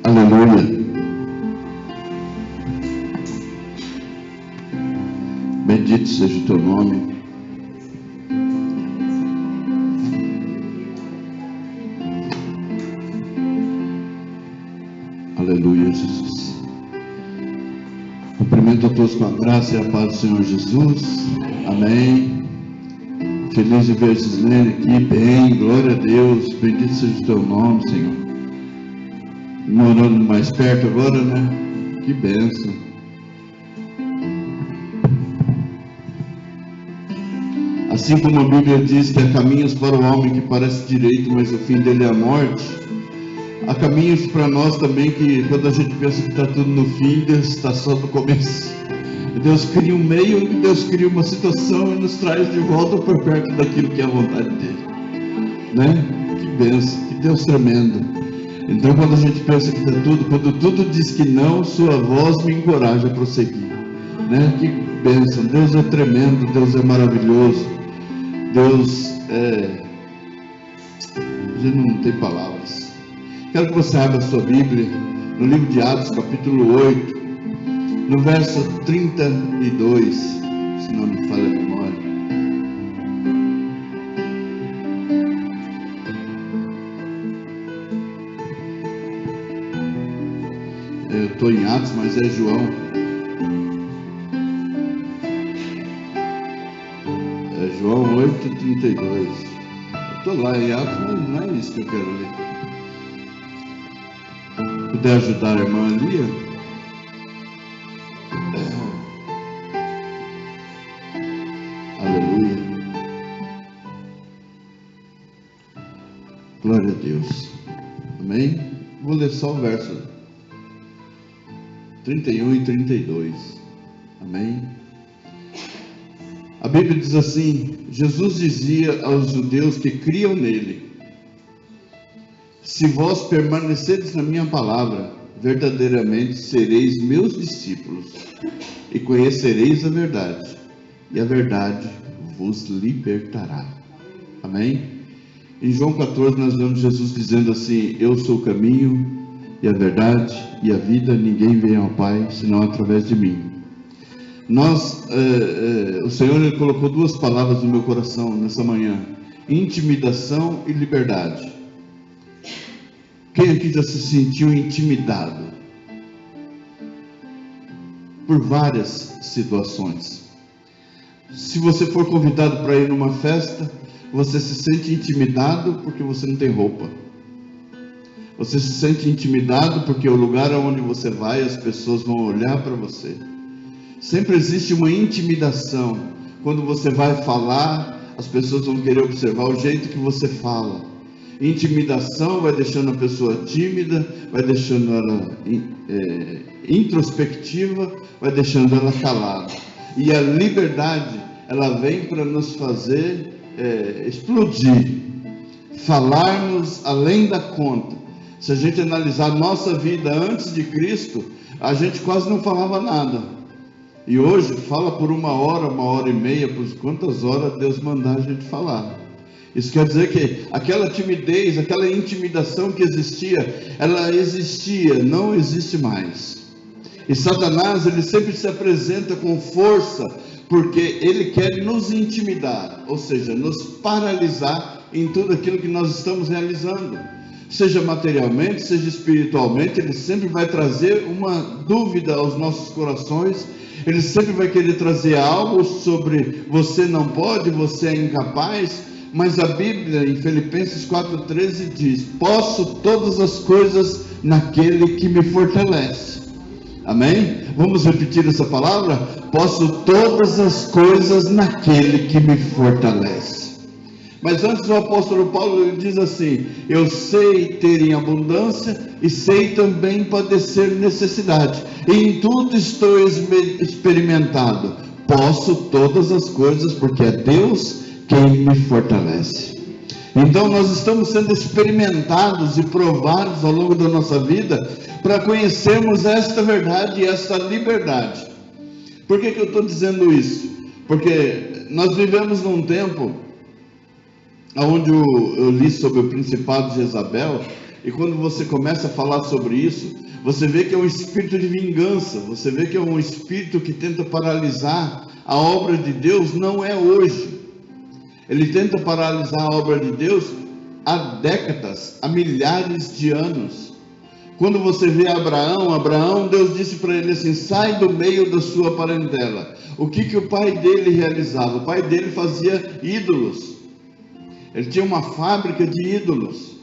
Aleluia. Bendito seja o teu nome. Aleluia, Jesus. Cumprimento a todos com a graça e a paz do Senhor Jesus. Amém. Feliz de ver Gislene aqui. Bem, glória a Deus. Bendito seja o teu nome, Senhor. Morando mais perto agora, né? Que bênção. Assim como a Bíblia diz que há caminhos para o homem que parece direito, mas o fim dele é a morte, há caminhos para nós também que quando a gente pensa que está tudo no fim, Deus está só no começo. Deus cria um meio, Deus cria uma situação e nos traz de volta por perto daquilo que é a vontade dele, né? Que bênção, que Deus tremendo. Então quando a gente pensa que está tudo, quando tudo diz que não, sua voz me encoraja a prosseguir, né? Que bênção. Deus é tremendo, Deus é maravilhoso, Deus é... a gente não tem palavras. Quero que você abra a sua Bíblia no livro de Atos, capítulo 8, no verso 32, se não me falha a memória. Eu estou em Atos, mas é João. É João 8:32. Eu estou lá em Atos, mas não é isso que eu quero ler. Puder ajudar a irmã Lia? Aleluia. Glória a Deus. Amém? Vou ler só o verso 31 e 32. Amém? A Bíblia diz assim: Jesus dizia aos judeus que criam nele: se vós permanecerdes na minha palavra, verdadeiramente sereis meus discípulos, e conhecereis a verdade, e a verdade vos libertará. Amém? Em João 14 nós vemos Jesus dizendo assim: eu sou o caminho e a verdade e a vida, ninguém vem ao Pai senão através de mim. O Senhor ele colocou duas palavras no meu coração nessa manhã: intimidação e liberdade. Quem aqui já se sentiu intimidado por várias situações? Se você for convidado para ir numa festa, você se sente intimidado porque você não tem roupa. Você se sente intimidado porque o lugar aonde você vai, as pessoas vão olhar para você. Sempre existe uma intimidação. Quando você vai falar, as pessoas vão querer observar o jeito que você fala. Intimidação vai deixando a pessoa tímida, vai deixando ela introspectiva, vai deixando ela calada. E a liberdade, ela vem para nos fazer explodir, falarmos além da conta. Se a gente analisar nossa vida antes de Cristo, a gente quase não falava nada. E hoje fala por 1 hora e meia, por quantas horas Deus mandar a gente falar. Isso quer dizer que aquela timidez, aquela intimidação que existia, ela existia, não existe mais. E Satanás, ele sempre se apresenta com força, porque ele quer nos intimidar, ou seja, nos paralisar em tudo aquilo que nós estamos realizando. Seja materialmente, seja espiritualmente, ele sempre vai trazer uma dúvida aos nossos corações. Ele sempre vai querer trazer algo sobre você não pode, você é incapaz. Mas a Bíblia em Filipenses 4:13 diz: posso todas as coisas naquele que me fortalece. Amém? Vamos repetir essa palavra? Posso todas as coisas naquele que me fortalece. Mas antes o apóstolo Paulo ele diz assim: eu sei ter em abundância e sei também padecer necessidade. E em tudo estou experimentado. Posso todas as coisas porque é Deus quem me fortalece. Então nós estamos sendo experimentados e provados ao longo da nossa vida para conhecermos esta verdade e esta liberdade. Por que eu estou dizendo isso? Porque nós vivemos num tempo onde eu li sobre o principado de Jezabel, e quando você começa a falar sobre isso, você vê que é um espírito de vingança, você vê que é um espírito que tenta paralisar a obra de Deus. Não é hoje, ele tenta paralisar a obra de Deus há décadas, há milhares de anos. Quando você vê Abraão, Deus disse para ele assim: sai do meio da sua parentela. O que o pai dele realizava? O pai dele fazia ídolos, ele tinha uma fábrica de ídolos.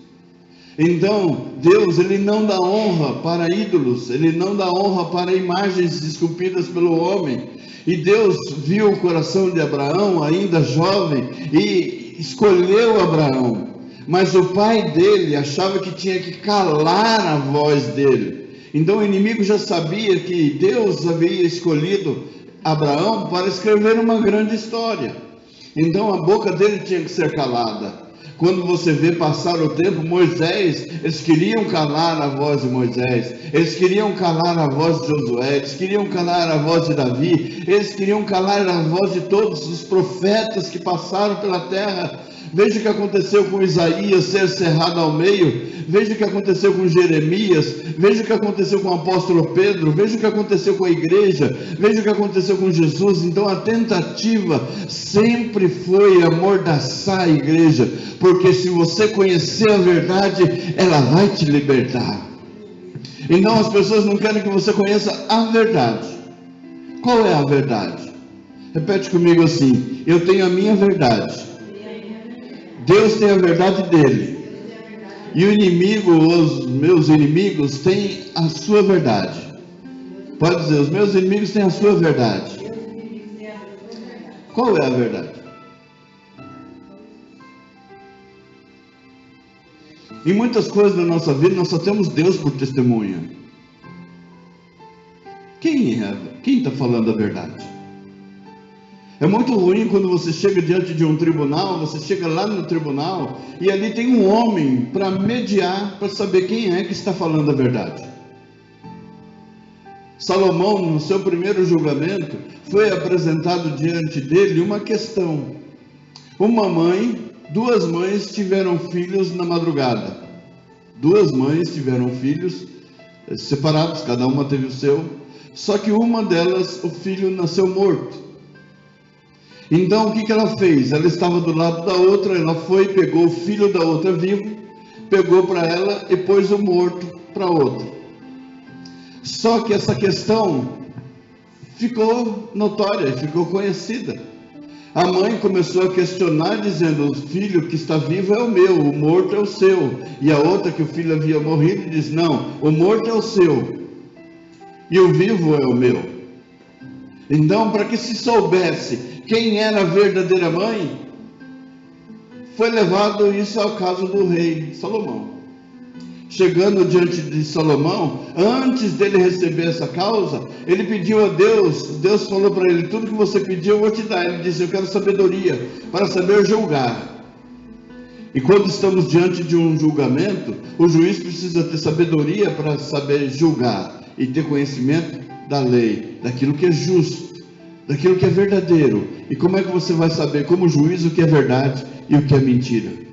Então Deus, ele não dá honra para ídolos, ele não dá honra para imagens esculpidas pelo homem. E Deus viu o coração de Abraão, ainda jovem, e escolheu Abraão. Mas o pai dele achava que tinha que calar a voz dele. Então o inimigo já sabia que Deus havia escolhido Abraão para escrever uma grande história. Então a boca dele tinha que ser calada. Quando você vê passar o tempo, Moisés, eles queriam calar a voz de Moisés, eles queriam calar a voz de Josué, eles queriam calar a voz de Davi, eles queriam calar a voz de todos os profetas que passaram pela terra. Veja o que aconteceu com Isaías ser cerrado ao meio, veja o que aconteceu com Jeremias, veja o que aconteceu com o apóstolo Pedro, veja o que aconteceu com a igreja, veja o que aconteceu com Jesus. Então a tentativa sempre foi amordaçar a igreja, porque se você conhecer a verdade, ela vai te libertar. Então as pessoas não querem que você conheça a verdade. Qual é a verdade? Repete comigo assim: eu tenho a minha verdade, Deus tem a verdade dele, e o inimigo, os meus inimigos, têm a sua verdade. Pode dizer: os meus inimigos têm a sua verdade. Qual é a verdade? Em muitas coisas da nossa vida, nós só temos Deus por testemunha. Quem está falando a verdade? É muito ruim quando você chega diante de um tribunal, você chega lá no tribunal e ali tem um homem para mediar, para saber quem é que está falando a verdade. Salomão, no seu primeiro julgamento, foi apresentado diante dele uma questão. Uma mãe, duas mães tiveram filhos na madrugada. Duas mães tiveram filhos separados, cada uma teve o seu, só que uma delas, o filho nasceu morto. Então o que ela fez? Ela estava do lado da outra, ela foi, pegou o filho da outra vivo, pegou para ela e pôs o morto para outra. Só que essa questão ficou notória, ficou conhecida. A mãe começou a questionar, dizendo: o filho que está vivo é o meu, o morto é o seu. E a outra, que o filho havia morrido, diz: não, o morto é o seu e o vivo é o meu. Então, para que se soubesse quem era a verdadeira mãe, foi levado isso ao caso do rei Salomão. Chegando diante de Salomão, antes dele receber essa causa, ele pediu a Deus. Deus falou para ele: tudo que você pediu eu vou te dar. Ele disse: eu quero sabedoria para saber julgar. E quando estamos diante de um julgamento, o juiz precisa ter sabedoria para saber julgar e ter conhecimento da lei, daquilo que é justo, daquilo que é verdadeiro. E como é que você vai saber, como juiz, o que é verdade e o que é mentira?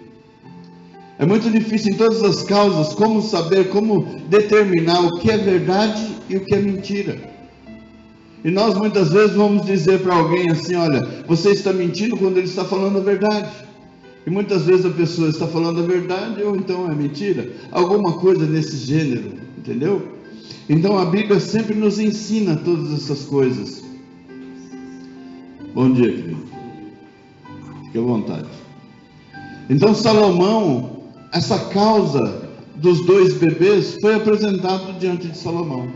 É muito difícil em todas as causas, como saber, como determinar o que é verdade e o que é mentira. E nós muitas vezes vamos dizer para alguém assim: olha, você está mentindo, quando ele está falando a verdade. E muitas vezes a pessoa está falando a verdade, ou então é mentira, alguma coisa nesse gênero, entendeu? Então a Bíblia sempre nos ensina todas essas coisas. Bom dia, querido. Fique à vontade. Então Salomão, essa causa dos dois bebês foi apresentado diante de Salomão.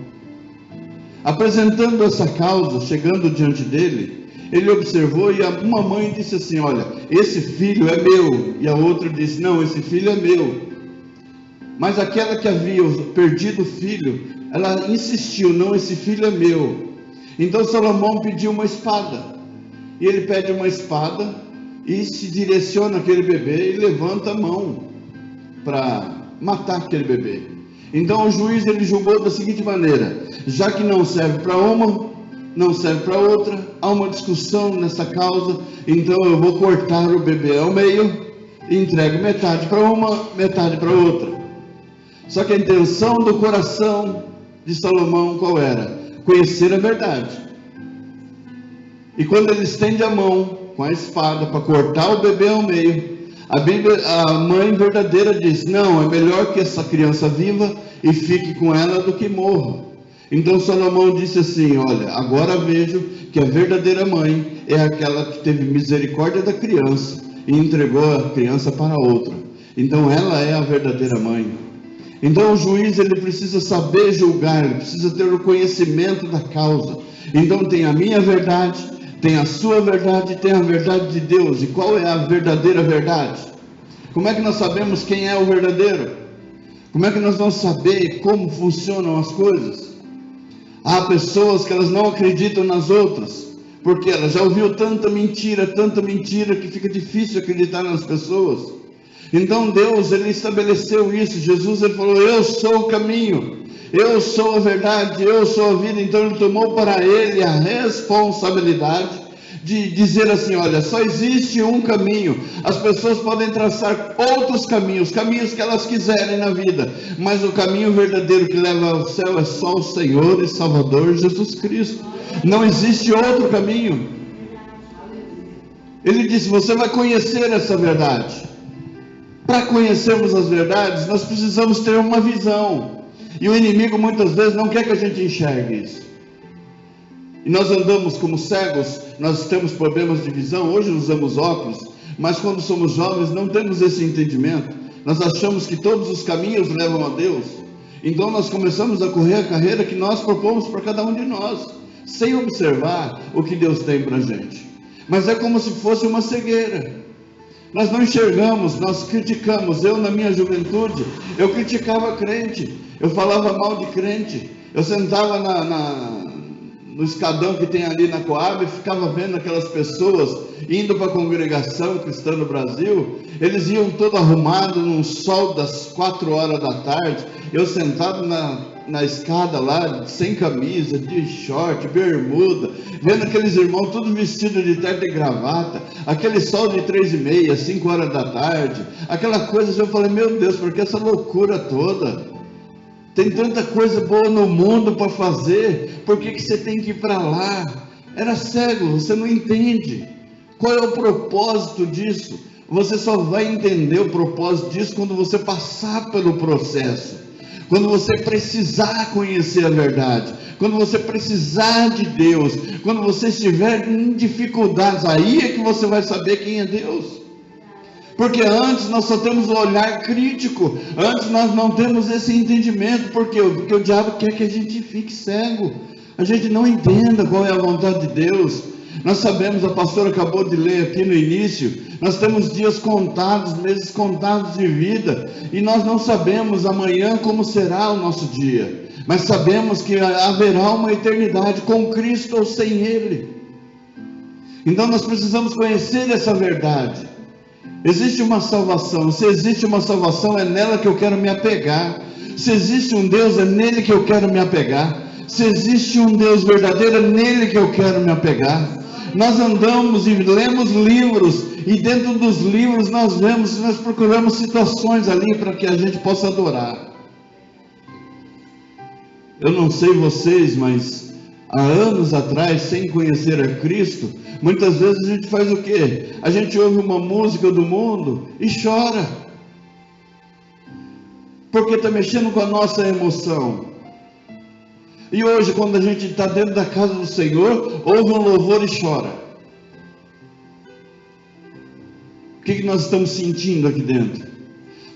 Apresentando essa causa, chegando diante dele, ele observou, e uma mãe disse assim: olha, esse filho é meu. E a outra disse: não, esse filho é meu. Mas aquela que havia perdido o filho, ela insistiu: não, esse filho é meu. Então Salomão pediu uma espada. E ele pede uma espada e se direciona àquele bebê e levanta a mão para matar aquele bebê. Então o juiz, ele julgou da seguinte maneira: já que não serve para uma, não serve para outra, há uma discussão nessa causa, então eu vou cortar o bebê ao meio, e entrego metade para uma, metade para outra. Só que a intenção do coração de Salomão qual era? Conhecer a verdade. E quando ele estende a mão com a espada para cortar o bebê ao meio, a mãe verdadeira diz: não, é melhor que essa criança viva e fique com ela do que morra. Então Salomão disse assim: olha, agora vejo que a verdadeira mãe é aquela que teve misericórdia da criança e entregou a criança para outra. Então ela é a verdadeira mãe. Então o juiz, ele precisa saber julgar, ele precisa ter o conhecimento da causa. Então tem a minha verdade, tem a sua verdade, tem a verdade de Deus. E qual é a verdadeira verdade? Como é que nós sabemos quem é o verdadeiro? Como é que nós vamos saber como funcionam as coisas? Há pessoas que elas não acreditam nas outras, porque ela já ouviu tanta mentira que fica difícil acreditar nas pessoas. Então Deus, ele estabeleceu isso. Jesus, ele falou: eu sou o caminho, eu sou a verdade, eu sou a vida. Então ele tomou para ele a responsabilidade de dizer assim: olha, só existe um caminho. As pessoas podem traçar outros caminhos, caminhos que elas quiserem na vida, mas o caminho verdadeiro que leva ao céu é só o Senhor e Salvador Jesus Cristo. Não existe outro caminho. Ele disse: você vai conhecer essa verdade. Para conhecermos as verdades, nós precisamos ter uma visão. E o inimigo muitas vezes não quer que a gente enxergue isso. E nós andamos como cegos, nós temos problemas de visão. Hoje usamos óculos, mas quando somos jovens não temos esse entendimento. Nós achamos que todos os caminhos levam a Deus. Então nós começamos a correr a carreira que nós propomos para cada um de nós, sem observar o que Deus tem para a gente. Mas é como se fosse uma cegueira. Nós não enxergamos, nós criticamos. Eu, na minha juventude, eu criticava crente, eu falava mal de crente. Eu sentava no escadão que tem ali na Coab e ficava vendo aquelas pessoas indo para a congregação cristã no Brasil. Eles iam todo arrumados num sol das 4 horas da tarde. Eu sentado na escada lá, sem camisa, de short, bermuda, vendo aqueles irmãos todos vestidos de terno e gravata, aquele sol de 3h30, 5 horas da tarde, aquela coisa. Eu falei: meu Deus, por que essa loucura toda? Tem tanta coisa boa no mundo para fazer, por que você tem que ir para lá? Era cego, você não entende. Qual é o propósito disso? Você só vai entender o propósito disso quando você passar pelo processo. Quando você precisar conhecer a verdade, quando você precisar de Deus, quando você estiver em dificuldades, aí é que você vai saber quem é Deus. Porque antes nós só temos o olhar crítico, antes nós não temos esse entendimento, porque o diabo quer que a gente fique cego, a gente não entenda qual é a vontade de Deus. Nós sabemos, a pastora acabou de ler aqui no início, nós temos dias contados, meses contados de vida, e nós não sabemos amanhã como será o nosso dia, mas sabemos que haverá uma eternidade com Cristo ou sem Ele. Então nós precisamos conhecer essa verdade. Existe uma salvação. Se existe uma salvação, é nela que eu quero me apegar. Se existe um Deus, é nele que eu quero me apegar. Se existe um Deus verdadeiro, é nele que eu quero me apegar. Nós andamos e lemos livros, e dentro dos livros nós procuramos situações ali para que a gente possa adorar. Eu não sei vocês, mas há anos atrás, sem conhecer a Cristo, muitas vezes a gente faz o quê? A gente ouve uma música do mundo e chora, porque está mexendo com a nossa emoção. E hoje, quando a gente está dentro da casa do Senhor, ouve um louvor e chora. O que nós estamos sentindo aqui dentro?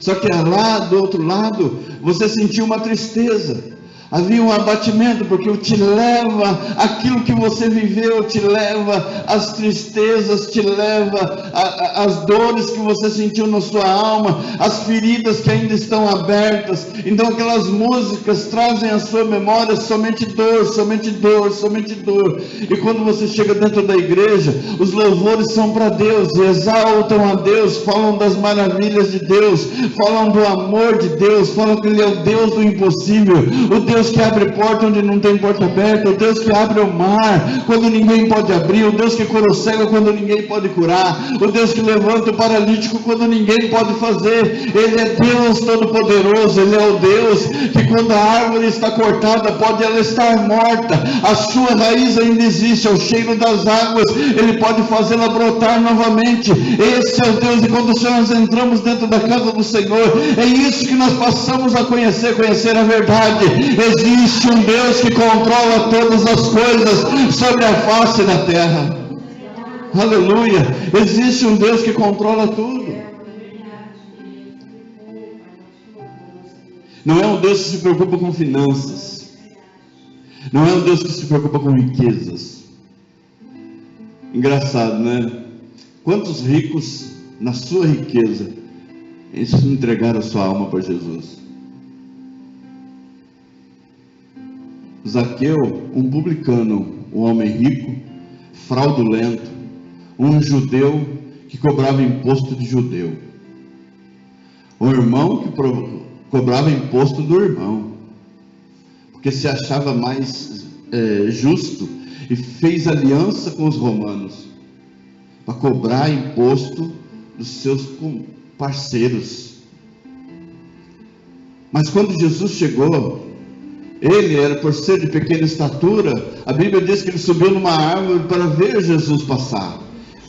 Só que lá do outro lado, você sentiu uma tristeza. Havia um abatimento, porque te leva, aquilo que você viveu te leva, as tristezas te leva, as dores que você sentiu na sua alma, as feridas que ainda estão abertas. Então aquelas músicas trazem à sua memória somente dor, somente dor, somente dor. E quando você chega dentro da igreja, os louvores são para Deus, exaltam a Deus, falam das maravilhas de Deus, falam do amor de Deus, falam que Ele é o Deus do impossível, o Deus Deus que abre porta onde não tem porta aberta, o Deus que abre o mar quando ninguém pode abrir, o Deus que cura o cego quando ninguém pode curar, o Deus que levanta o paralítico quando ninguém pode fazer. Ele é Deus Todo-Poderoso. Ele é o Deus que quando a árvore está cortada, pode ela estar morta, a sua raiz ainda existe, ao cheiro das águas, Ele pode fazê-la brotar novamente. Esse é o Deus. E quando nós entramos dentro da casa do Senhor, é isso que nós passamos a conhecer a verdade. Existe um Deus que controla todas as coisas sobre a face da terra. Aleluia. Existe um Deus que controla tudo. Não é um Deus que se preocupa com finanças. Não é um Deus que se preocupa com riquezas. Engraçado, né? Quantos ricos, na sua riqueza, eles entregaram sua alma para Jesus? Zaqueu, um publicano, um homem rico, fraudulento, um judeu que cobrava imposto de judeu. O irmão que cobrava imposto do irmão, porque se achava mais justo, e fez aliança com os romanos para cobrar imposto dos seus parceiros. Mas quando Jesus chegou, ele era, por ser de pequena estatura, a Bíblia diz que ele subiu numa árvore para ver Jesus passar.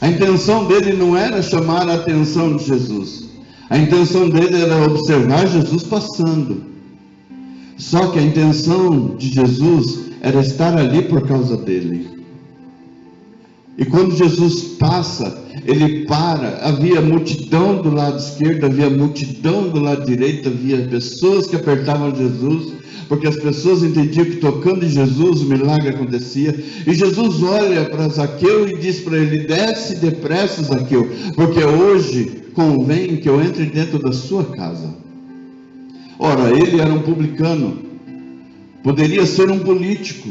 A intenção dele não era chamar a atenção de Jesus, a intenção dele era observar Jesus passando. Só que a intenção de Jesus era estar ali por causa dele. E quando Jesus passa, ele para, havia multidão do lado esquerdo, havia multidão do lado direito, havia pessoas que apertavam Jesus, porque as pessoas entendiam que tocando em Jesus o milagre acontecia. E Jesus olha para Zaqueu e diz para ele: desce depressa, Zaqueu, porque hoje convém que eu entre dentro da sua casa. Ora, ele era um publicano, poderia ser um político,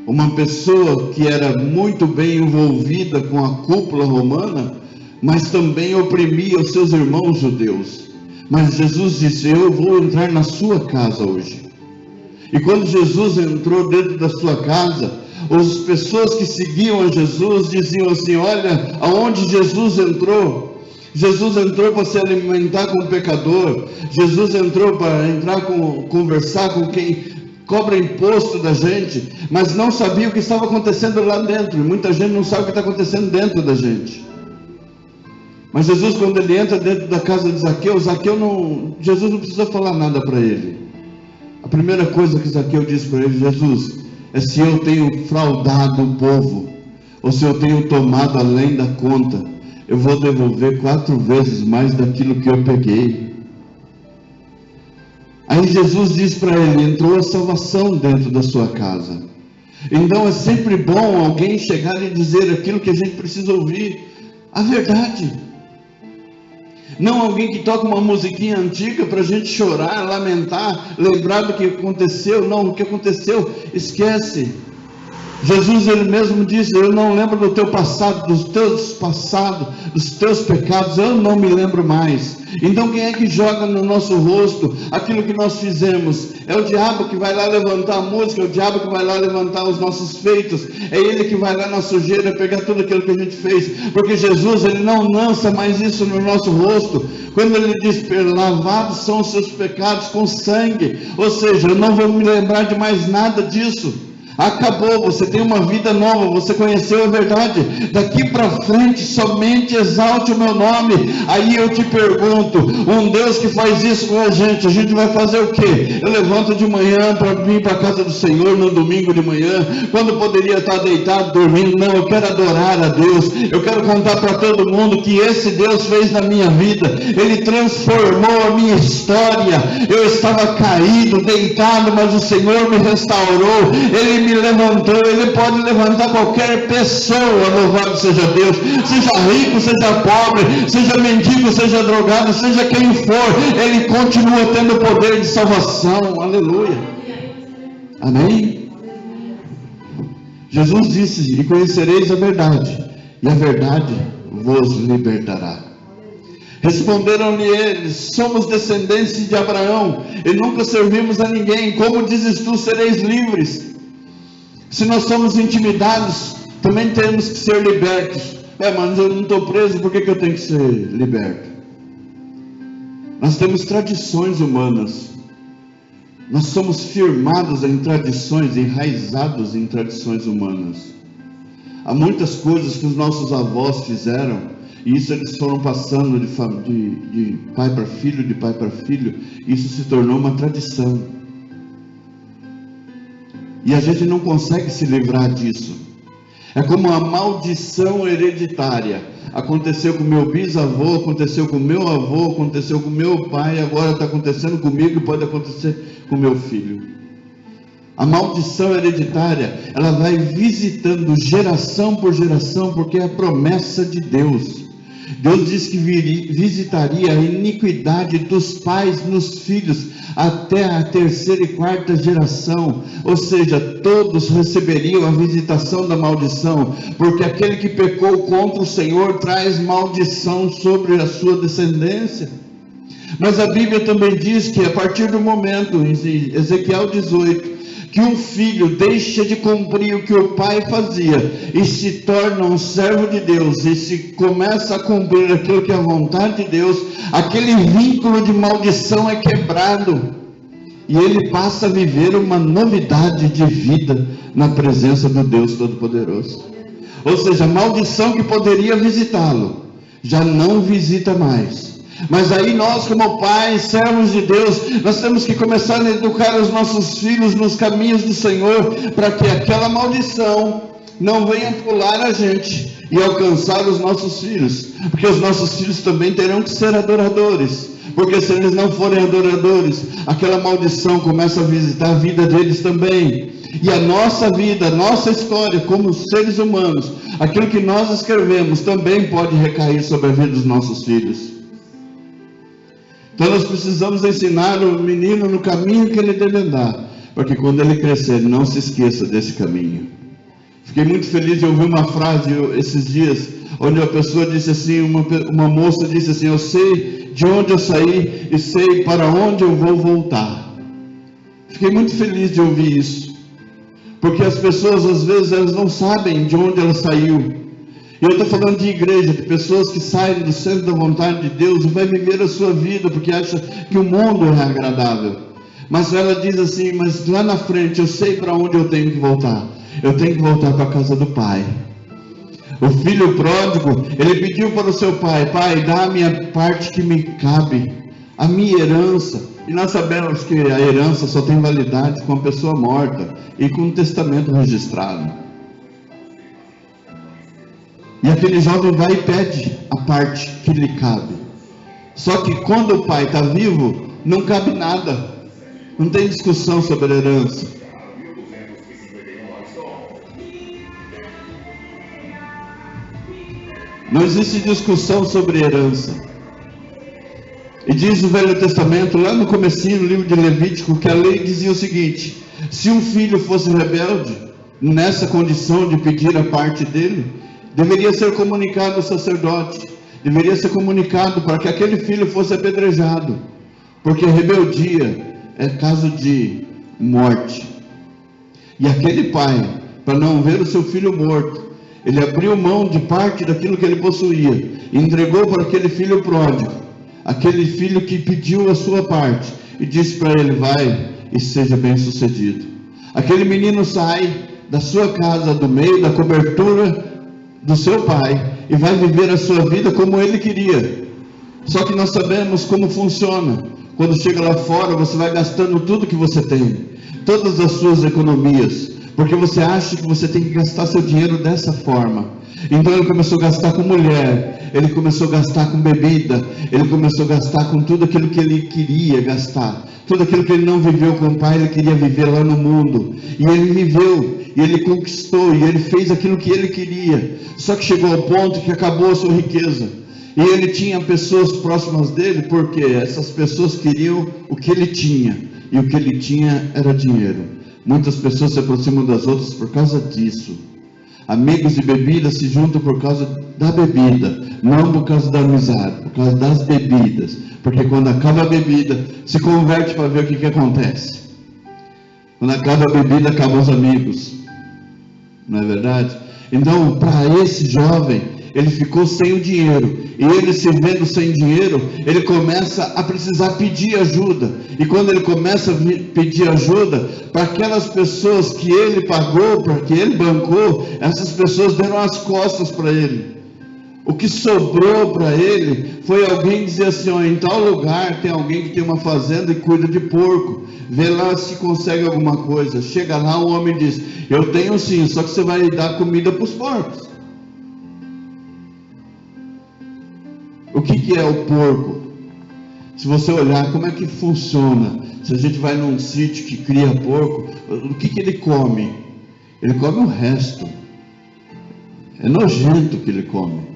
uma pessoa que era muito bem envolvida com a cúpula romana, mas também oprimia os seus irmãos judeus. Mas Jesus disse: eu vou entrar na sua casa hoje. E quando Jesus entrou dentro da sua casa, as pessoas que seguiam a Jesus diziam assim: olha, aonde Jesus entrou para se alimentar com o pecador, Jesus entrou para conversar com quem cobra imposto da gente, mas não sabia o que estava acontecendo lá dentro. E muita gente não sabe o que está acontecendo dentro da gente. Mas Jesus, quando ele entra dentro da casa de Zaqueu, Jesus não precisa falar nada para ele. A primeira coisa que Zaqueu disse para ele: Jesus, é se eu tenho fraudado o povo, ou se eu tenho tomado além da conta, eu vou devolver 4 vezes mais daquilo que eu peguei. Aí Jesus diz para ele: entrou a salvação dentro da sua casa. Então é sempre bom alguém chegar e dizer aquilo que a gente precisa ouvir, a verdade. Não alguém que toca uma musiquinha antiga para a gente chorar, lamentar, lembrar do que aconteceu. Não, o que aconteceu, esquece. Jesus, ele mesmo disse: eu não lembro do teu passado, dos teus pecados, eu não me lembro mais. Então quem é que joga no nosso rosto aquilo que nós fizemos? É o diabo que vai lá levantar a música, é o diabo que vai lá levantar os nossos feitos, é ele que vai lá na sujeira pegar tudo aquilo que a gente fez, porque Jesus, ele não lança mais isso no nosso rosto. Quando ele diz: lavados são os seus pecados com sangue, ou seja, eu não vou me lembrar de mais nada disso. Acabou, você tem uma vida nova, você conheceu a verdade. Daqui para frente, somente exalte o meu nome. Aí eu te pergunto, um Deus que faz isso com a gente vai fazer o quê? Eu levanto de manhã para vir para a casa do Senhor no domingo de manhã, quando poderia estar deitado, dormindo. Não, eu quero adorar a Deus. Eu quero contar para todo mundo que esse Deus fez na minha vida. Ele transformou a minha história. Eu estava caído, deitado, mas o Senhor me restaurou. Ele me levantou. Ele pode levantar qualquer pessoa. Louvado seja Deus, seja rico, seja pobre, seja mendigo, seja drogado, seja quem for, ele continua tendo o poder de salvação. Aleluia, amém. Jesus disse: e conhecereis a verdade, e a verdade vos libertará. Responderam-lhe eles: somos descendentes de Abraão e nunca servimos a ninguém. Como dizes tu, sereis livres? Se nós somos intimidados, também temos que ser libertos. Mas eu não estou preso, por que eu tenho que ser liberto? Nós temos tradições humanas. Nós somos firmados em tradições, enraizados em tradições humanas. Há muitas coisas que os nossos avós fizeram, e isso eles foram passando de pai para filho, de pai para filho. Isso se tornou uma tradição. E a gente não consegue se livrar disso. É como uma maldição hereditária. Aconteceu com meu bisavô, aconteceu com meu avô, aconteceu com meu pai, agora está acontecendo comigo e pode acontecer com meu filho. A maldição hereditária, ela vai visitando geração por geração, porque é a promessa de Deus. Deus diz que visitaria a iniquidade dos pais nos filhos até a terceira e quarta geração, ou seja, todos receberiam a visitação da maldição, porque aquele que pecou contra o Senhor traz maldição sobre a sua descendência. Mas a Bíblia também diz que a partir do momento, em Ezequiel 18, que um filho deixa de cumprir o que o pai fazia e se torna um servo de Deus, e se começa a cumprir aquilo que é a vontade de Deus, aquele vínculo de maldição é quebrado, e ele passa a viver uma novidade de vida na presença do Deus Todo-Poderoso. Ou seja, a maldição que poderia visitá-lo, já não visita mais. Mas aí nós, como pais, servos de Deus, nós temos que começar a educar os nossos filhos nos caminhos do Senhor, para que aquela maldição não venha pular a gente e alcançar os nossos filhos, porque os nossos filhos também terão que ser adoradores, porque se eles não forem adoradores, aquela maldição começa a visitar a vida deles também. E a nossa vida, a nossa história como seres humanos, aquilo que nós escrevemos também pode recair sobre a vida dos nossos filhos. Então nós precisamos ensinar o menino no caminho que ele deve andar, para que quando ele crescer, ele não se esqueça desse caminho. Fiquei muito feliz de ouvir uma frase esses dias, onde a pessoa disse assim, uma moça disse assim: eu sei de onde eu saí e sei para onde eu vou voltar. Fiquei muito feliz de ouvir isso, porque as pessoas às vezes elas não sabem de onde ela saiu. E eu estou falando de igreja, de pessoas que saem do centro da vontade de Deus e vai viver a sua vida porque acha que o mundo é agradável. Mas ela diz assim: mas lá na frente eu sei para onde eu tenho que voltar. Eu tenho que voltar para a casa do Pai. O filho pródigo, ele pediu para o seu pai: pai, dá a minha parte que me cabe, a minha herança. E nós sabemos que a herança só tem validade com a pessoa morta e com um testamento registrado. E aquele jovem vai e pede a parte que lhe cabe. Só que quando o pai está vivo, não cabe nada. Não tem discussão sobre a herança. Não existe discussão sobre herança. E diz o Velho Testamento, lá no comecinho, no livro de Levítico, que a lei dizia o seguinte: se um filho fosse rebelde, nessa condição de pedir a parte dele, deveria ser comunicado ao sacerdote, deveria ser comunicado para que aquele filho fosse apedrejado, porque rebeldia é caso de morte. E aquele pai, para não ver o seu filho morto, ele abriu mão de parte daquilo que ele possuía, e entregou para aquele filho pródigo, aquele filho que pediu a sua parte, e disse para ele: vai e seja bem sucedido. Aquele menino sai da sua casa, do meio da cobertura do seu pai, e vai viver a sua vida como ele queria. Só que nós sabemos como funciona. Quando chega lá fora, você vai gastando tudo que você tem, todas as suas economias, porque você acha que você tem que gastar seu dinheiro dessa forma. Então ele começou a gastar com mulher, ele começou a gastar com bebida, ele começou a gastar com tudo aquilo que ele queria gastar, tudo aquilo que ele não viveu com o pai, ele queria viver lá no mundo. E ele viveu, e ele conquistou, e ele fez aquilo que ele queria. Só que chegou ao ponto que acabou a sua riqueza, e ele tinha pessoas próximas dele, porque essas pessoas queriam o que ele tinha, e o que ele tinha era dinheiro. Muitas pessoas se aproximam das outras por causa disso. Amigos de bebida se juntam por causa da bebida, não por causa da amizade, por causa das bebidas, porque quando acaba a bebida, se converte para ver o que acontece. Quando acaba a bebida, acabam os amigos, não é verdade? Então, para esse jovem, ele ficou sem o dinheiro, e ele, se vendo sem dinheiro, ele começa a precisar pedir ajuda, e quando ele começa a pedir ajuda, para aquelas pessoas que ele pagou, para que ele bancou, essas pessoas deram as costas para ele. O que sobrou para ele foi alguém dizer assim, ó, em tal lugar tem alguém que tem uma fazenda e cuida de porco, vê lá se consegue alguma coisa. Chega lá, o homem diz, eu tenho sim, só que você vai dar comida para os porcos. O que é o porco? Se você olhar como é que funciona, se a gente vai num sítio que cria porco, o que ele come? Ele come o resto. É nojento o que ele come.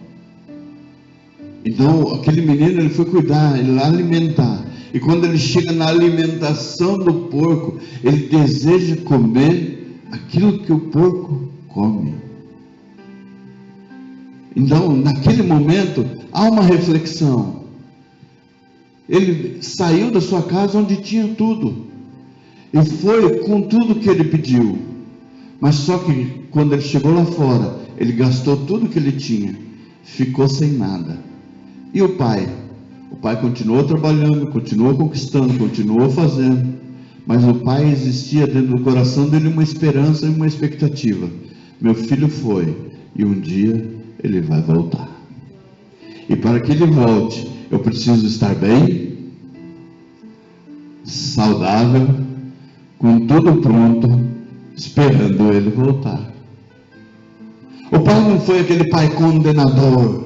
Então aquele menino, ele foi cuidar, ele vai alimentar. E quando ele chega na alimentação do porco, ele deseja comer aquilo que o porco come. Então, naquele momento, há uma reflexão. Ele saiu da sua casa onde tinha tudo, e foi com tudo que ele pediu. Mas só que quando ele chegou lá fora, ele gastou tudo que ele tinha, ficou sem nada. E o pai? O pai continuou trabalhando, continuou conquistando, continuou fazendo. Mas o pai, existia dentro do coração dele uma esperança e uma expectativa. Meu filho foi, e um dia ele vai voltar. E para que ele volte, eu preciso estar bem, saudável, com tudo pronto, esperando ele voltar. O pai não foi aquele pai condenador.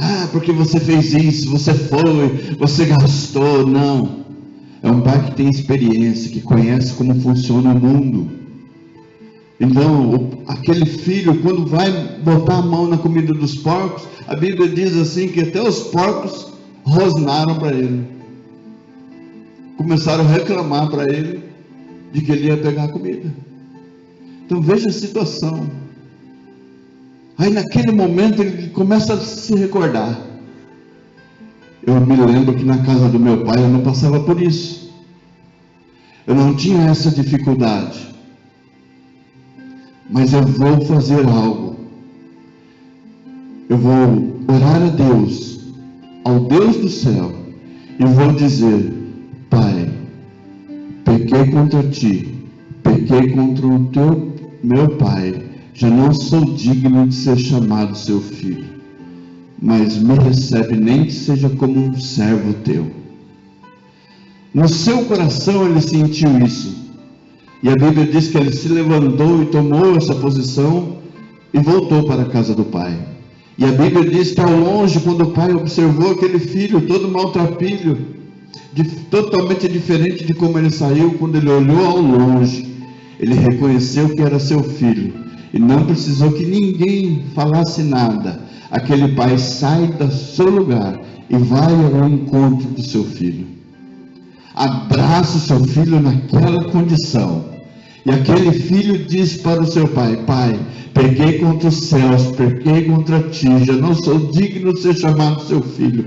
Ah, porque você fez isso, você foi, você gastou. Não. É um pai que tem experiência, que conhece como funciona o mundo. Então, aquele filho, quando vai botar a mão na comida dos porcos, a Bíblia diz assim, que até os porcos rosnaram para ele. Começaram a reclamar para ele, de que ele ia pegar a comida. Então, veja a situação. Aí, naquele momento, ele começa a se recordar. Eu me lembro que na casa do meu pai, eu não passava por isso. Eu não tinha essa dificuldade. Mas eu vou fazer algo. Eu vou orar a Deus, ao Deus do céu, e vou dizer, Pai, pequei contra ti, pequei contra o teu, meu pai, já não sou digno de ser chamado seu filho, mas me recebe nem que seja como um servo teu. No seu coração ele sentiu isso. E a Bíblia diz que ele se levantou e tomou essa posição e voltou para a casa do pai. E a Bíblia diz que ao longe, quando o pai observou aquele filho todo maltrapilho, totalmente diferente de como ele saiu, quando ele olhou ao longe, ele reconheceu que era seu filho. E não precisou que ninguém falasse nada. Aquele pai sai do seu lugar e vai ao encontro do seu filho. Abraça o seu filho naquela condição. E aquele filho diz para o seu pai, Pai, peguei contra os céus, peguei contra ti, já não sou digno de ser chamado seu filho.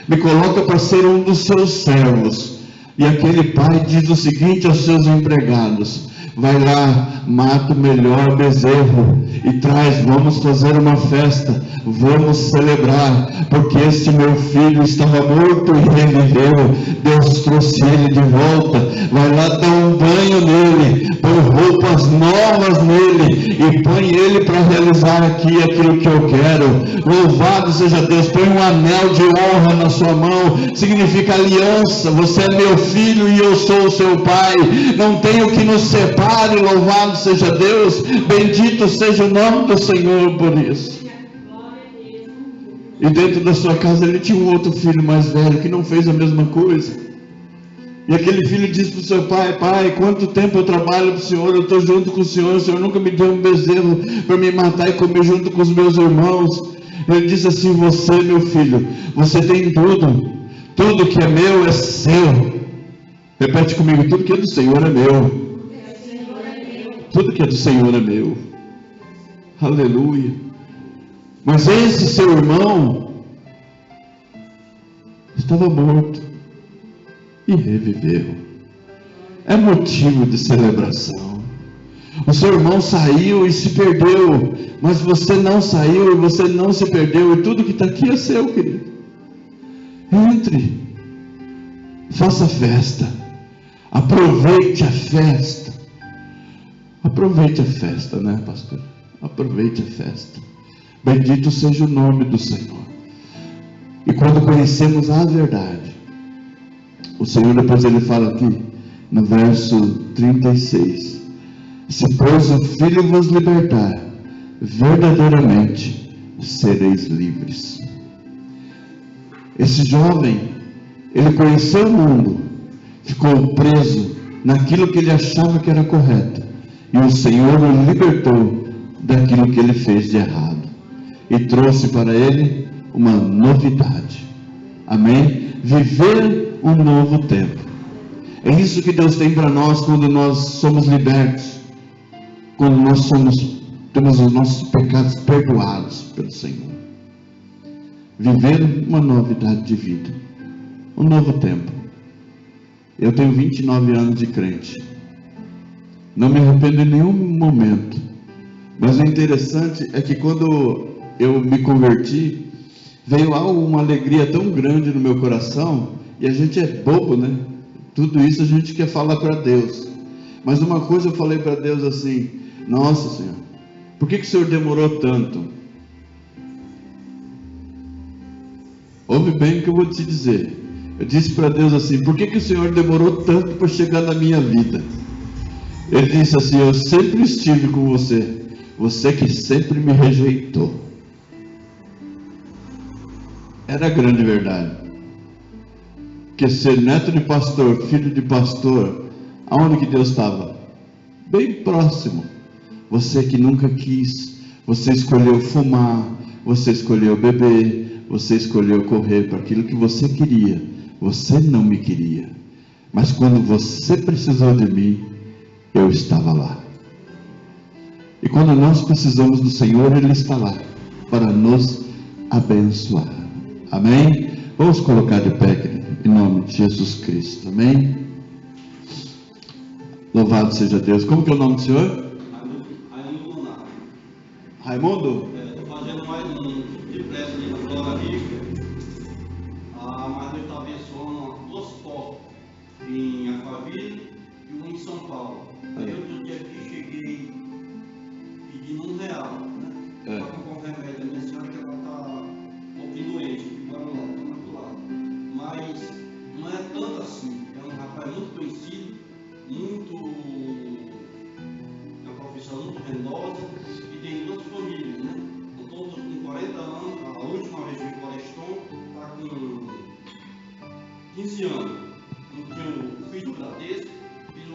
Me coloca para ser um dos seus servos. E aquele pai diz o seguinte aos seus empregados, vai lá, mata o melhor bezerro e traz, vamos fazer uma festa, vamos celebrar, porque este meu filho estava morto e reviveu, Deus trouxe ele de volta. Vai lá, dá um banho nele, põe roupas novas nele e põe ele para realizar aqui aquilo que eu quero. Louvado seja Deus. Põe um anel de honra na sua mão, significa aliança. Você é meu filho e eu sou o seu pai, não tenho que nos separe. Louvado seja Deus, bendito seja o nome do Senhor por isso. E dentro da sua casa ele tinha um outro filho mais velho que não fez a mesma coisa. E aquele filho disse para o seu pai, pai, quanto tempo eu trabalho para o Senhor, eu estou junto com o Senhor nunca me deu um bezerro para me matar e comer junto com os meus irmãos. Ele disse assim, você, meu filho, você tem tudo, tudo que é meu é seu. Repete comigo, tudo que é do Senhor é meu. Tudo que é do Senhor é meu. Aleluia. Mas esse seu irmão, estava morto e reviveu. É motivo de celebração. O seu irmão saiu e se perdeu, mas você não saiu e você não se perdeu, e tudo que está aqui é seu, querido. Entre, faça festa, aproveite a festa. Aproveite a festa, né, pastor? Aproveite a festa. Bendito seja o nome do Senhor. E quando conhecemos a verdade, o Senhor depois ele fala aqui, no verso 36, se pois o Filho vos libertar, verdadeiramente sereis livres. Esse jovem, ele conheceu o mundo, ficou preso naquilo que ele achava que era correto, e o Senhor o libertou daquilo que ele fez de errado, e trouxe para ele uma novidade. Amém? Viver um novo tempo. É isso que Deus tem para nós quando nós somos libertos, quando nós temos os nossos pecados perdoados pelo Senhor. Viver uma novidade de vida, um novo tempo. Eu tenho 29 anos de crente, não me arrependo em nenhum momento, mas o interessante é que quando eu me converti, veio algo, uma alegria tão grande no meu coração, e a gente é bobo, né? Tudo isso a gente quer falar para Deus, mas uma coisa eu falei para Deus assim: nossa Senhor, por que o Senhor demorou tanto? Ouve bem o que eu vou te dizer. Eu disse para Deus assim: por que o Senhor demorou tanto para chegar na minha vida? Ele disse assim: eu sempre estive com você, você que sempre me rejeitou. Era a grande verdade. Porque ser neto de pastor, filho de pastor, aonde que Deus estava? Bem próximo. Você que nunca quis, você escolheu fumar, você escolheu beber, você escolheu correr para aquilo que você queria. Você não me queria, mas quando você precisou de mim, eu estava lá. E quando nós precisamos do Senhor, Ele está lá para nos abençoar. Amém? Vamos colocar de pé, querido, em nome de Jesus Cristo. Amém? Louvado seja Deus. Como que é o nome do senhor? Raimundo. Raimundo? Estou fazendo mais um de pressa ali na Flora Rica. Mas eu estava abençoando duas portas, em Alphaville e uma em São Paulo. Aí outro dia aqui cheguei pedindo R$1, né? Para comprar um remédio da minha senhora, que ela está um pouquinho doente, que mora lá, está do lado. Mas não é tanto assim. É um rapaz muito conhecido, é uma profissão muito rendosa, e tem duas famílias, né? Todos com 40 anos, a última vez que eu Floreston está com 15 anos. Eu fiz o Bradesco, fiz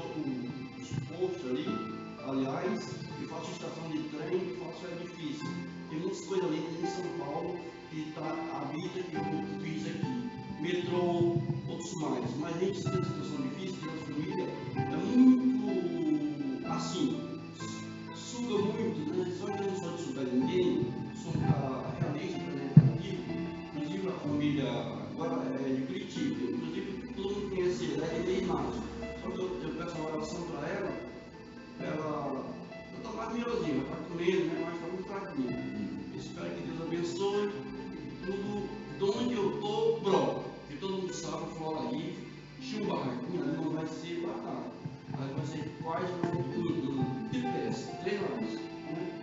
os postos ali, aliás, e faço estação de trem, e faço edifício. Tem muitas coisas ali em São Paulo que está a vida que eu fiz aqui. Metrô, outros mais. Mas a gente está em situação difícil, a família é muito assim, suga muito, né? Só que eu não sou de sugar ninguém, sou um cara realista, representativo. Inclusive a família agora é de Curitiba, inclusive todo mundo conhece ela, é de Inácio. Só que eu peço uma oração para ela, eu estou mais melhorzinho, está comendo, né? Mas está muito fraquinho. Espero que Deus abençoe tudo, de onde eu estou, brota. Porque todo mundo sabe, Flora aí, tinha um barraquinho ali, não vai ser batata. Mas vai ser quase de peça, 3 horas.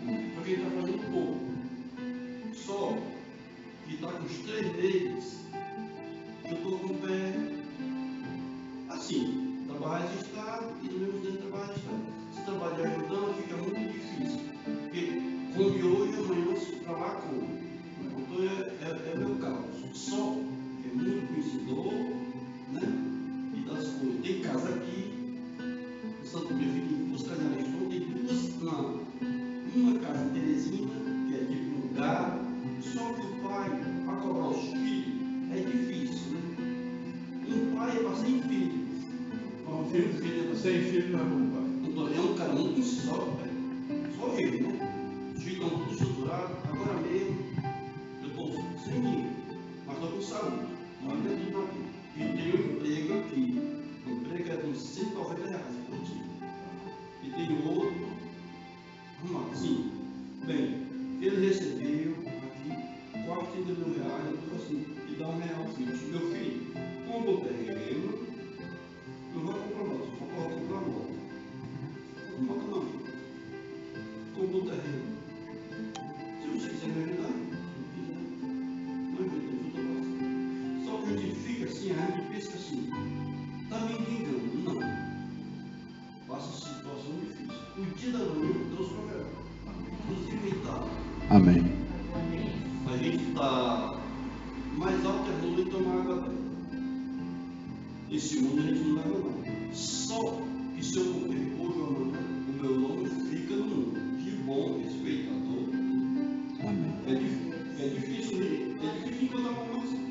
Né? Porque ele está fazendo pouco. Só que está com os 3 meses, eu estou com o pé assim, trabalho registrado e no mesmo tempo trabalho registrado. Se trabalhar ajudando fica muito difícil. Porque come hoje, amanhã se trabalhar come. Então é meu caso. Só que é muito conhecedor, né? E das coisas. Tem casa aqui, em Santo Meu Filho, buscar na região, tem duas, uma casa em Teresina, que é de um lugar, só que o pai, para cobrar os filhos, é difícil, né? Um pai é para 100 filhos. Sem filho não é bom, pai. Então, é um cara muito só, velho. Só ele, né? Os filhos estão tudo estruturados. Agora mesmo, eu estou sem dinheiro, mas estou com saúde. Mas dentro de uma Sim. Bem, ele recebeu aqui R$40 mil, então assim, e dá R$1 filho. Meu filho, compra o terreno, não vai comprar moto, só vai comprar moto. Não moto não. Compra o terreno. Se você quiser me ajudar, não ajuda, só que a gente fica assim, a gente pensa assim, está me entendendo? Não. Passa situação difícil. O dia da manhã, Deus proverá. Inclusive está. Amém. A gente está mais alto que a lua e toma água dela. Esse mundo a gente não leva não. Só que se eu morrer hoje ou amanhã, o meu nome fica no mundo. De bom respeitador. Amém. É difícil encontrar uma coisa assim.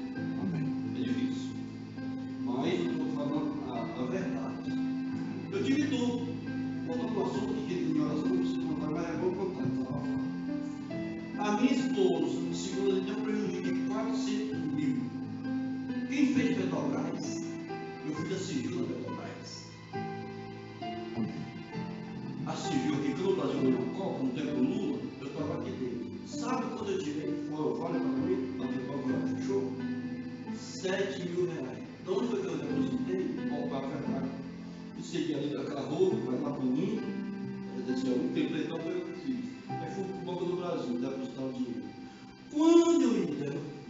Amém. É difícil. Mas eu estou falando a verdade. Eu tive tudo. Voltando ao assunto que em oração não preciso contar, mas é bom contar. A minha esposa, segundo ele, deu um prejuízo de 400 mil. Quem fez Petrobras? Eu fui da Civil na Petrobras. A Civil aqui, quando o Brasil ganhou a Copa, no tempo do Lula, eu estava aqui dentro. Sabe quando eu tirei fora para mim? A Petrobras fechou? R$7 mil. De onde foi que eu depositei? Voltar para cá. Eu segui ali daquela rua, vai lá para o mundo. Eu disse, eu tempo então foi eu que fiz. Aí fui para o Banco do Brasil, depositar o dinheiro. Quando eu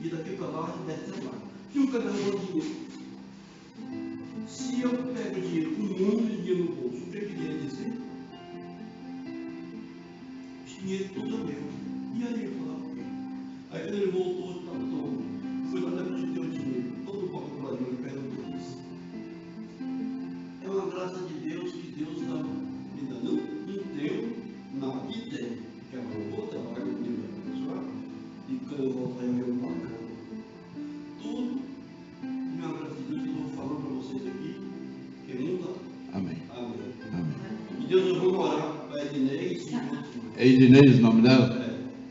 ia daqui para lá, desce lá. E o cara levou dinheiro. Se eu pego dinheiro com um monte de dinheiro no bolso, o que ele queria dizer? Esse dinheiro tudo é meu. E aí eu falava o quê? Aí quando ele voltou, eu estava todo. Fui lá depositar o dinheiro. Todo o Banco do Brasil me perguntou isso. É uma graça de Deus que Deus está me dando. Não tenho nada de tempo. Que eu vou trabalhar com o meu abençoado. E quando eu voltar, eu venho bacana. Tudo, minha graça de Deus, que eu estou falando para vocês aqui, que não dá. Amém. Amém. Amém. E Deus, eu vou orar para Ednei e outros. É Ednei o nome dela?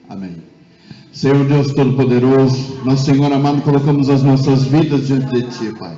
É. Amém. Senhor Deus Todo-Poderoso, nós, Senhor amado, colocamos as nossas vidas diante de Ti, Pai.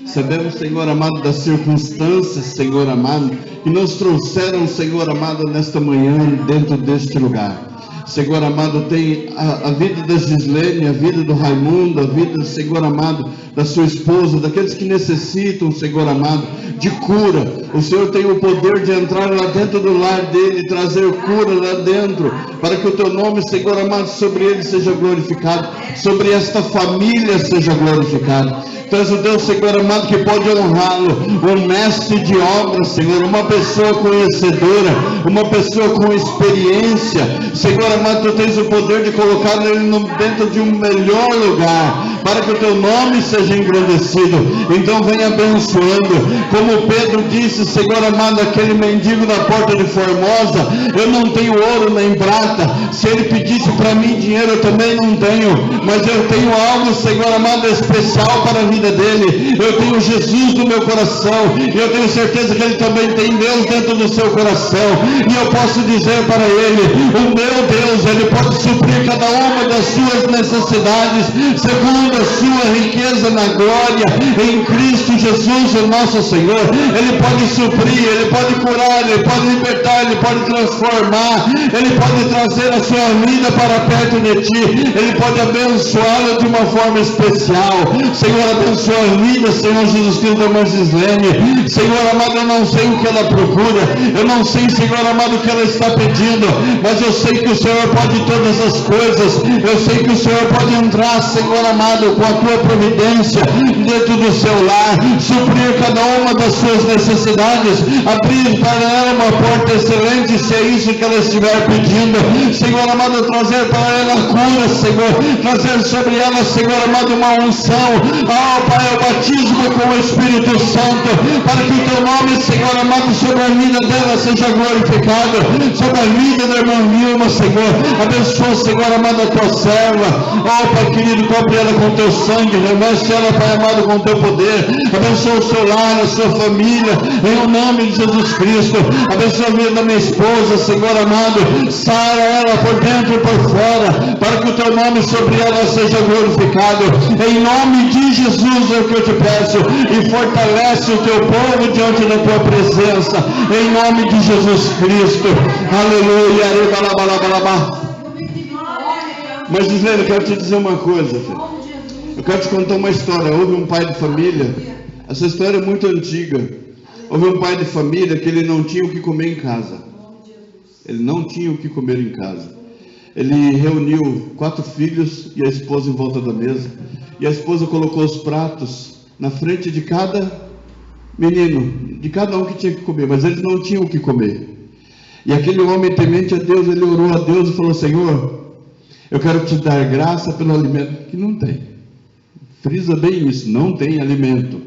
Sabemos, Senhor amado, das circunstâncias, Senhor amado, que nos trouxeram, Senhor amado, nesta manhã dentro deste lugar. Senhor amado, tem a vida da Gislene, a vida do Raimundo, a vida, Senhor amado, da sua esposa, daqueles que necessitam, Senhor amado, de cura. O Senhor tem o poder de entrar lá dentro do lar dele, trazer cura lá dentro, para que o Teu nome, Senhor amado, sobre ele seja glorificado, sobre esta família seja glorificado. Tu és o Deus, Senhor amado, que pode honrá-lo, um mestre de obras, Senhor, uma pessoa conhecedora, uma pessoa com experiência. Senhor amado, Tu tens o poder de colocar ele dentro de um melhor lugar, para que o Teu nome seja engrandecido. Então vem abençoando, como Pedro disse, Senhor amado, aquele mendigo na porta de Formosa, eu não tenho ouro nem prata, se ele pedisse para mim dinheiro eu também não tenho, mas eu tenho algo, Senhor amado, especial para a vida dele. Eu tenho Jesus no meu coração, e eu tenho certeza que ele também tem Deus dentro do seu coração, e eu posso dizer para ele, o meu Deus, ele pode suprir cada uma das suas necessidades, segundo a sua riqueza na glória, em Cristo Jesus, o nosso Senhor. Ele pode suprir, ele pode curar, ele pode libertar, ele pode transformar, ele pode trazer a sua vida para perto de ti, ele pode abençoá-la de uma forma especial. Senhor, abençoa a vida, Senhor Jesus Cristo, da irmã Gislene. Senhor amado, eu não sei o que ela procura, eu não sei, Senhor amado, o que ela está pedindo, mas eu sei que o Senhor pode todas as coisas. Eu sei que o Senhor pode entrar, Senhor amado, com a tua providência dentro do seu lar, suprir cada uma das suas necessidades, abrir para ela uma porta excelente, se é isso que ela estiver pedindo. Senhor amado, trazer para ela a cura, Senhor, trazer sobre ela, Senhor amado, uma unção, Pai, o batismo com o Espírito Santo, para que o teu nome, Senhor amado, sobre a vida dela seja glorificado, sobre a vida da irmã Vilma, Senhor. Abençoa, Senhor amado, a tua serva. serva. Oh, Pai querido, cobre ela com teu sangue, reveste ela, Pai amado, com teu poder. Abençoa o seu lar, a sua família, em o nome de Jesus Cristo. Abençoa a vida da minha esposa, Senhor amado. Sara ela por dentro e por fora, para que o teu nome sobre ela seja glorificado. Em nome de Jesus é o que eu te peço, e fortalece o teu povo diante da tua presença, em nome de Jesus Cristo. Aleluia. Mas Gislene, eu quero te dizer uma coisa, filho. Eu quero te contar uma história. Houve um pai de família, essa história é muito antiga. Houve um pai de família que ele não tinha o que comer em casa. Ele não tinha o que comer em casa. Ele reuniu 4 filhos e a esposa em volta da mesa, e a esposa colocou os pratos na frente de cada menino, de cada um que tinha que comer, mas eles não tinham o que comer. E aquele homem temente a Deus, ele orou a Deus e falou: Senhor, eu quero te dar graça pelo alimento que não tem. Frisa bem isso, não tem alimento.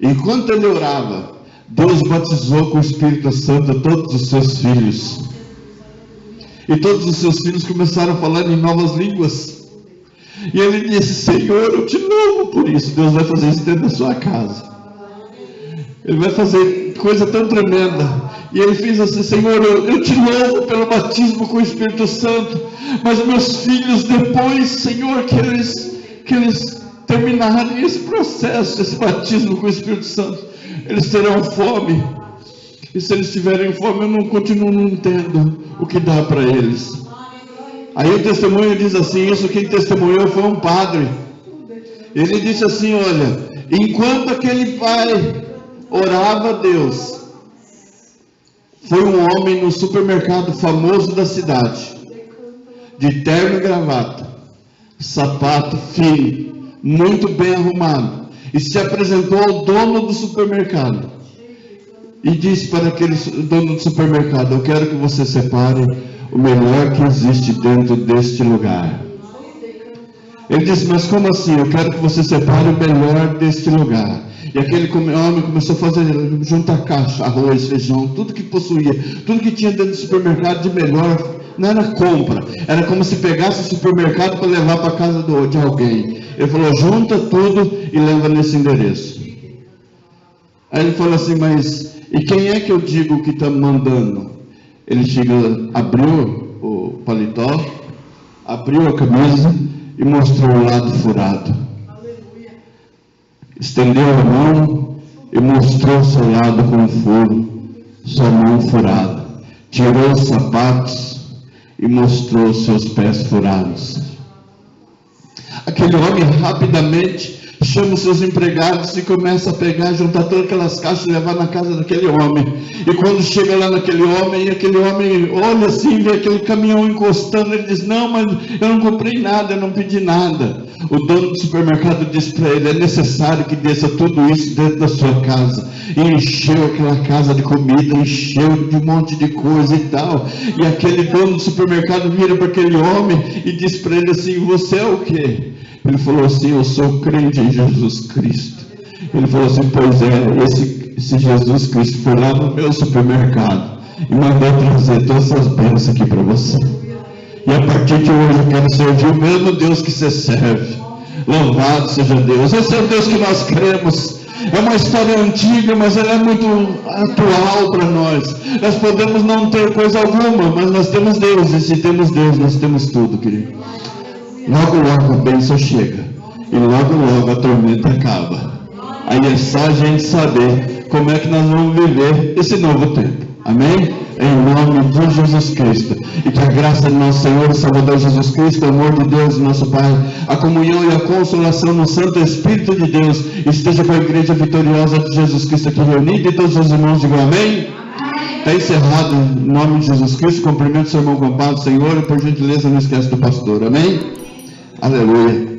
Enquanto ele orava, Deus batizou com o Espírito Santo todos os seus filhos. E todos os seus filhos começaram a falar em novas línguas. E ele disse: Senhor, eu te louvo por isso. Deus vai fazer isso dentro da sua casa. Ele vai fazer coisa tão tremenda. E ele fez assim: Senhor, eu te louvo pelo batismo com o Espírito Santo. Mas meus filhos, depois, Senhor, que eles terminarem esse processo, esse batismo com o Espírito Santo, eles terão fome. E se eles tiverem fome, eu não entendo o que dá para eles. Aí o testemunho diz assim, isso quem testemunhou foi um padre. Ele disse assim: olha, enquanto aquele pai orava a Deus, foi um homem no supermercado famoso da cidade, de terno e gravata, sapato fino, muito bem arrumado, e se apresentou ao dono do supermercado e disse para aquele dono do supermercado: eu quero que você separe o melhor que existe dentro deste lugar. Ele disse: mas como assim? Eu quero que você separe o melhor deste lugar. E aquele homem começou a fazer, juntar caixa, arroz, feijão, tudo que possuía, tudo que tinha dentro do supermercado de melhor. Não era compra, era como se pegasse o supermercado para levar para a casa de alguém. Ele falou: junta tudo e leva nesse endereço. Aí ele falou assim: mas e quem é que eu digo que está mandando? Ele abriu o paletó, abriu a camisa e mostrou o lado furado. Estendeu a mão e mostrou o seu lado com furo, sua mão furada. Tirou os sapatos e mostrou os seus pés furados. Aquele homem rapidamente chama os seus empregados e começa a pegar, juntar todas aquelas caixas e levar na casa daquele homem. E quando chega lá naquele homem, aquele homem olha assim, vê aquele caminhão encostando, ele diz: não, mas eu não comprei nada, eu não pedi nada. O dono do supermercado diz para ele: é necessário que desça tudo isso dentro da sua casa. E encheu aquela casa de comida, encheu de um monte de coisa e tal. E aquele dono do supermercado vira para aquele homem e diz para ele assim: você é o quê? Ele falou assim: eu sou crente em Jesus Cristo. Ele falou assim: pois é, esse Jesus Cristo foi lá no meu supermercado e mandou trazer todas essas bênçãos aqui para você. E a partir de hoje eu quero servir o mesmo Deus que você serve. Louvado seja Deus. Esse é o Deus que nós cremos. É uma história antiga, mas ela é muito atual para nós. Nós podemos não ter coisa alguma, mas nós temos Deus. E se temos Deus, nós temos tudo, querido. Logo, logo a bênção chega. E logo, logo a tormenta acaba. Aí é só a gente saber como é que nós vamos viver esse novo tempo. Amém? Em nome de Jesus Cristo. E que a graça do nosso Senhor e Salvador Jesus Cristo, o amor de Deus, nosso Pai, a comunhão e a consolação no Santo Espírito de Deus esteja com a igreja vitoriosa de Jesus Cristo aqui reunida, e todos os irmãos digam amém. Está encerrado em nome de Jesus Cristo. Cumprimento seu irmão com paz, Senhor, e por gentileza não esquece do pastor. Amém? Aleluia.